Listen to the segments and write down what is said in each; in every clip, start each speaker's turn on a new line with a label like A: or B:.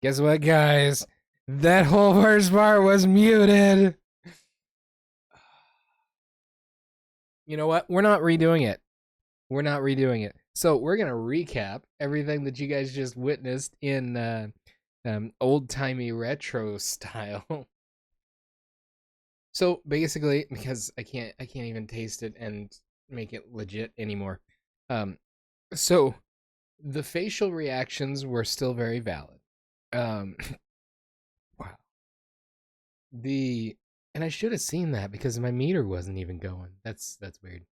A: Guess what, guys? That whole first part was muted. You know what? We're not redoing it. We're not redoing it. So we're gonna recap everything that you guys just witnessed in old timey retro style. So basically, because I can't even taste it and make it legit anymore. Um, so the facial reactions were still very valid. Um, wow. The and I should have seen that because my meter wasn't even going. That's weird.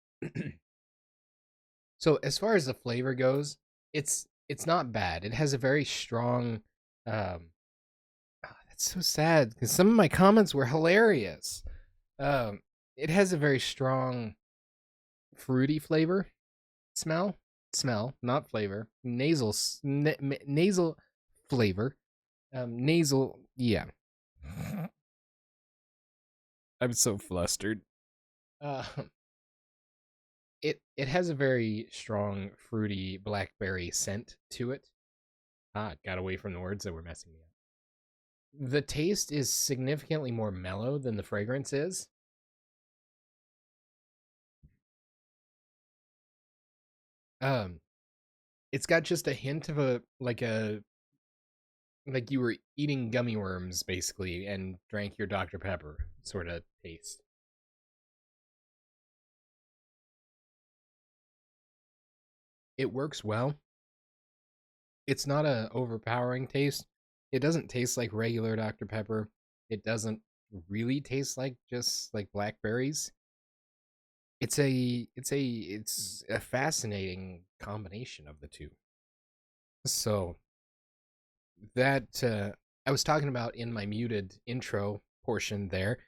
A: So as far as the flavor goes, it's not bad. It has a very strong that's so sad because some of my comments were hilarious. Um it has a very strong fruity flavor, smell, not flavor. Nasal flavor. Nasal, yeah. I'm so flustered. Uh it has a very strong fruity blackberry scent to it. Ah, it got away from the words that were messing me up. The taste is significantly more mellow than the fragrance is. Um, it's got just a hint of a like you were eating gummy worms basically and drank your Dr. Pepper sort of taste. It works well. It's not a overpowering taste. It doesn't taste like regular Dr. Pepper. It doesn't really taste like just like blackberries. It's a fascinating combination of the two. So that I was talking about in my muted intro portion there.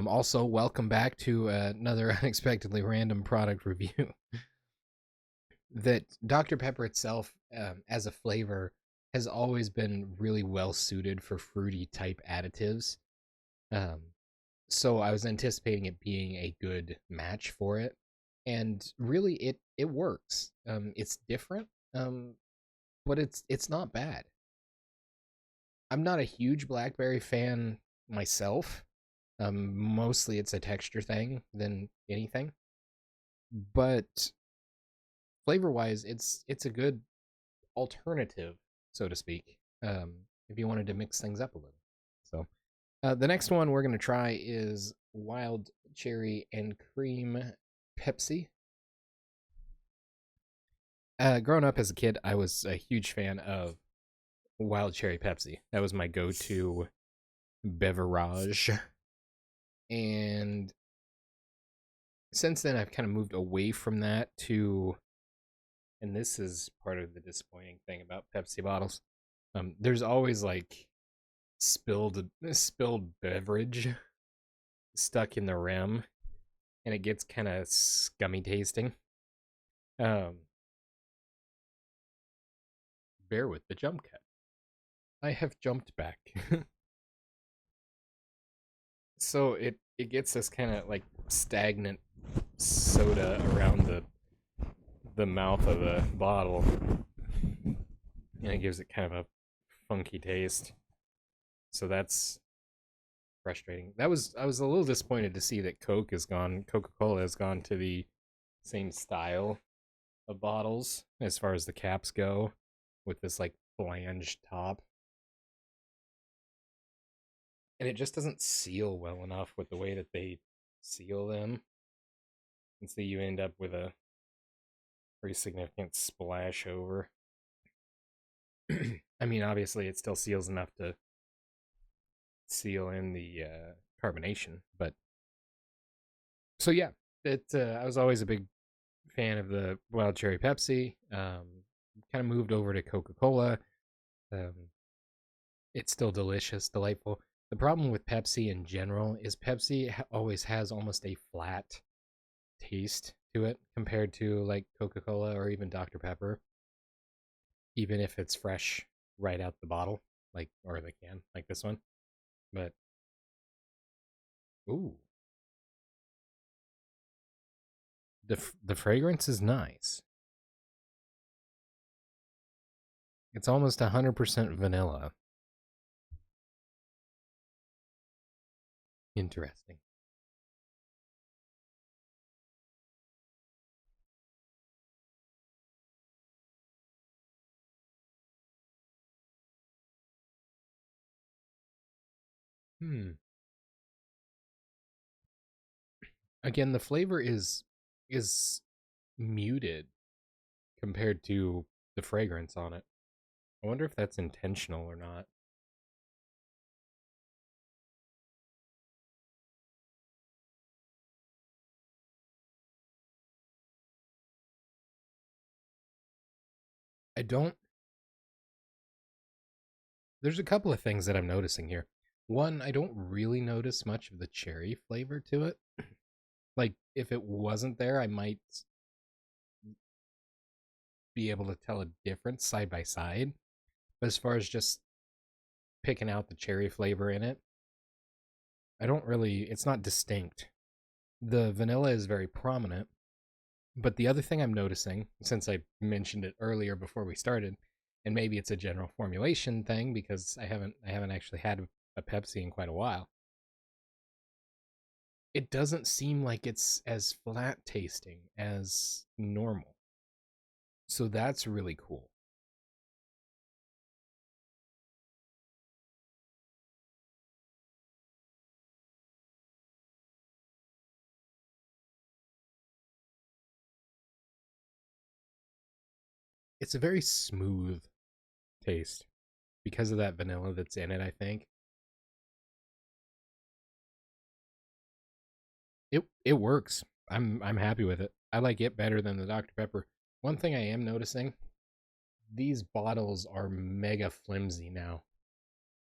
A: Also, welcome back to another unexpectedly random product review. That Dr. Pepper itself, as a flavor, has always been really well suited for fruity type additives. Um, so I was anticipating it being a good match for it, and really, it works. It's different, but it's not bad. I'm not a huge blackberry fan myself. Mostly it's a texture thing than anything. But flavor wise, it's a good alternative, so to speak. If you wanted to mix things up a little. So the next one we're gonna try is wild cherry and cream Pepsi. Growing up as a kid, I was a huge fan of wild cherry Pepsi. That was my go-to beverage. And since then I've kind of moved away from that to, and this is part of the disappointing thing about Pepsi bottles. There's always like spilled beverage stuck in the rim, and it gets kind of scummy tasting. Um, bear with the jump cut. I have jumped back. So it gets this kind of like stagnant soda around the mouth of the bottle, and it gives it kind of a funky taste. So that's frustrating. I was a little disappointed to see that Coca-Cola has gone to the same style of bottles as far as the caps go, with this like flanged top. And it just doesn't seal well enough with the way that they seal them. And so you end up with a pretty significant splash over. I mean, obviously, it still seals enough to seal in the carbonation, but so yeah, I was always a big fan of the wild cherry Pepsi. Kind of moved over to Coca Cola. Um, it's still delicious, delightful. The problem with Pepsi in general is Pepsi always has almost a flat taste to it compared to like Coca Cola or even Dr Pepper, even if it's fresh right out the bottle, like or the can, like this one. But ooh, the fragrance is nice. It's almost 100% vanilla. Interesting. Hmm. Again, the flavor is muted compared to the fragrance on it. I wonder if that's intentional or not. I don't There's a couple of things that I'm noticing here. One, I don't really notice much of the cherry flavor to it. Like if it wasn't there, I might be able to tell a difference side by side. But as far as just picking out the cherry flavor in it, I don't really it's not distinct. The vanilla is very prominent, but the other thing I'm noticing, since I mentioned it earlier before we started, and maybe it's a general formulation thing because I haven't actually had a Pepsi in quite a while. It doesn't seem like it's as flat tasting as normal. So that's really cool. It's a very smooth taste because of that vanilla that's in it, I think. It works. I'm happy with it. I like it better than the Dr. Pepper. One thing I am noticing, these bottles are mega flimsy now.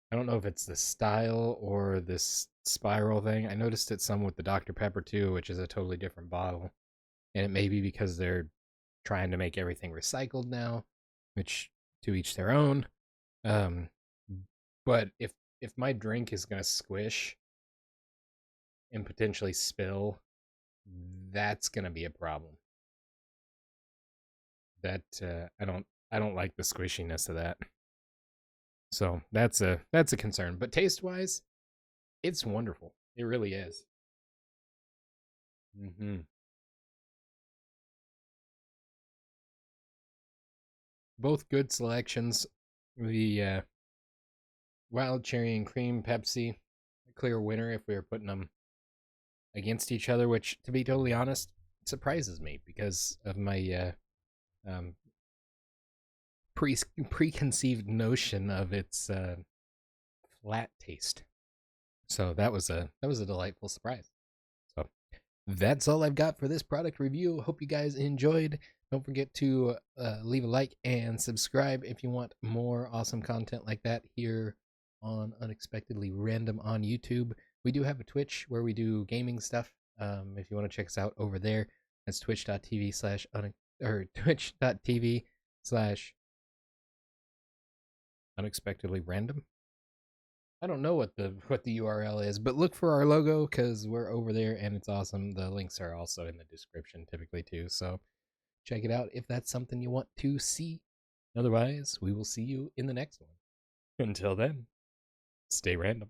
A: I don't know if it's the style or this spiral thing. I noticed it some with the Dr. Pepper too, which is a totally different bottle. And it may be because they're trying to make everything recycled now, which to each their own. Um, but if my drink is gonna squish and potentially spill, that's gonna be a problem. That I don't like the squishiness of that. So that's a concern. But taste wise, it's wonderful. It really is. Hmm. Both good selections. The wild cherry and cream Pepsi, a clear winner if we were putting them against each other. Which, to be totally honest, surprises me because of my um, preconceived notion of its flat taste. So that was a delightful surprise. So that's all I've got for this product review. Hope you guys enjoyed. Don't forget to leave a like and subscribe if you want more awesome content like that here on Unexpectedly Random on YouTube. We do have a Twitch where we do gaming stuff. If you want to check us out over there, that's twitch.tv slash or twitch.tv slash unexpectedly random. I don't know what the URL is, but look for our logo because we're over there and it's awesome. The links are also in the description typically too, so check it out if that's something you want to see. Otherwise, we will see you in the next one. Until then, stay random.